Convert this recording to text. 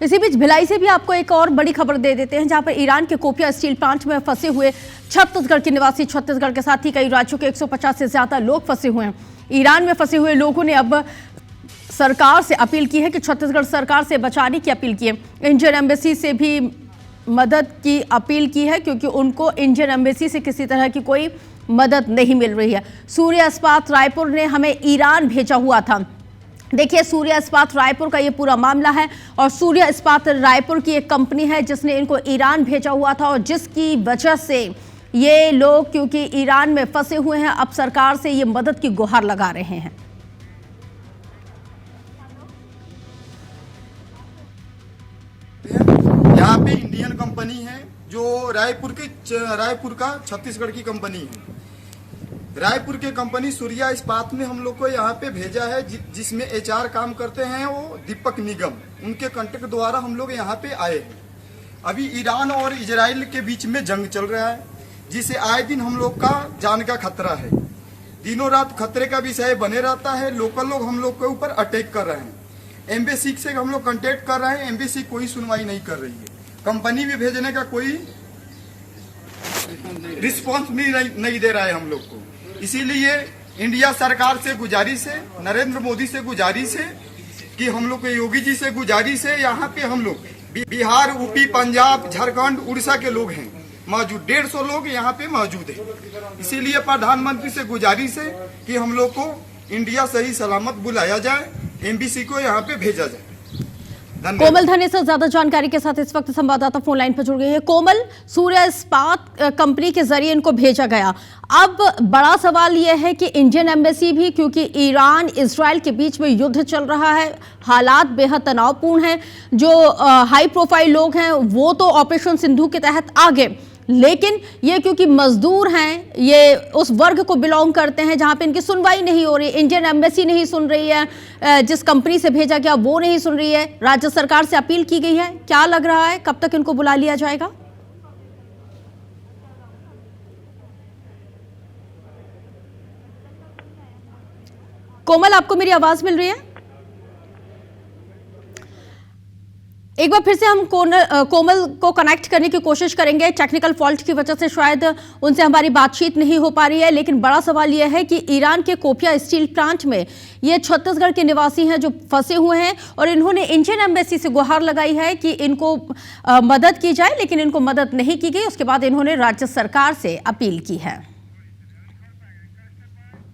इसी बीच भिलाई से भी आपको एक और बड़ी खबर दे देते हैं, जहां पर ईरान के कोपिया स्टील प्लांट में फंसे हुए छत्तीसगढ़ के निवासी, छत्तीसगढ़ के साथ ही कई राज्यों के 150 से ज्यादा लोग फंसे हुए हैं। ईरान में फंसे हुए लोगों ने अब सरकार से अपील की है कि छत्तीसगढ़ सरकार से बचाने की अपील की है। इंडियन एम्बेसी से भी मदद की अपील की है, क्योंकि उनको इंडियन एम्बेसी से किसी तरह की कोई मदद नहीं मिल रही है। सूर्य इस्पात रायपुर ने हमें ईरान भेजा हुआ था। देखिए, सूर्य इस्पात रायपुर का ये पूरा मामला है और सूर्य इस्पात रायपुर की एक कंपनी है जिसने इनको ईरान भेजा हुआ था, और जिसकी वजह से ये लोग, क्योंकि ईरान में फंसे हुए हैं, अब सरकार से ये मदद की गुहार लगा रहे हैं। यहाँ पे इंडियन कंपनी है जो रायपुर का छत्तीसगढ़ की कंपनी है। रायपुर के कंपनी सूर्या इस्पात ने हम लोग को यहाँ पे भेजा है, जिसमें एचआर काम करते हैं वो दीपक निगम, उनके कांटेक्ट द्वारा हम लोग यहाँ पे आए हैं। अभी ईरान और इजराइल के बीच में जंग चल रहा है, जिसे आए दिन हम लोग का जान का खतरा है। दिनों रात खतरे का विषय बने रहता है। लोकल लोग हम लोग के ऊपर अटैक कर रहे हैं। एम्बेसी से हम लोग कांटेक्ट कर रहे हैं, एम्बेसी कोई सुनवाई नहीं कर रही है। कंपनी भी भेजने का कोई रिस्पॉन्स नहीं दे रहा है हम लोग को। इसीलिए इंडिया सरकार से गुजारिश है, नरेंद्र मोदी से गुजारिश है कि हम लोग के योगी जी से गुजारिश है, यहाँ पे हम लोग बिहार, यूपी, पंजाब, झारखंड, उड़ीसा के लोग हैं मौजूद, 150 लोग यहाँ पे मौजूद है। इसीलिए प्रधानमंत्री से गुजारिश है कि हम लोग को इंडिया सही सलामत बुलाया जाए, एम्बेसी को यहाँ पे भेजा जाए। कोमल धने से ज्यादा जानकारी के साथ इस वक्त संवाददाता फोन लाइन पर जुड़ गई है। कोमल, सूर्य इस्पात कंपनी के जरिए इनको भेजा गया। अब बड़ा सवाल यह है कि इंडियन एम्बेसी भी, क्योंकि ईरान इजराइल के बीच में युद्ध चल रहा है, हालात बेहद तनावपूर्ण हैं, जो हाई प्रोफाइल लोग हैं वो तो ऑपरेशन सिंधु के तहत आगे, लेकिन ये क्योंकि मजदूर हैं, ये उस वर्ग को बिलोंग करते हैं जहां पे इनकी सुनवाई नहीं हो रही। इंडियन एम्बेसी नहीं सुन रही है, जिस कंपनी से भेजा गया वो नहीं सुन रही है। राज्य सरकार से अपील की गई है। क्या लग रहा है, कब तक इनको बुला लिया जाएगा? कोमल, आपको मेरी आवाज मिल रही है? एक बार फिर से हम कोमल को कनेक्ट करने की कोशिश करेंगे। टेक्निकल फॉल्ट की वजह से शायद उनसे हमारी बातचीत नहीं हो पा रही है, लेकिन बड़ा सवाल यह है कि ईरान के कोपिया स्टील प्लांट में ये छत्तीसगढ़ के निवासी हैं जो फंसे हुए हैं, और इन्होंने इंडियन एम्बेसी से गुहार लगाई है कि इनको मदद की जाए, लेकिन इनको मदद नहीं की गई। उसके बाद इन्होंने राज्य सरकार से अपील की है।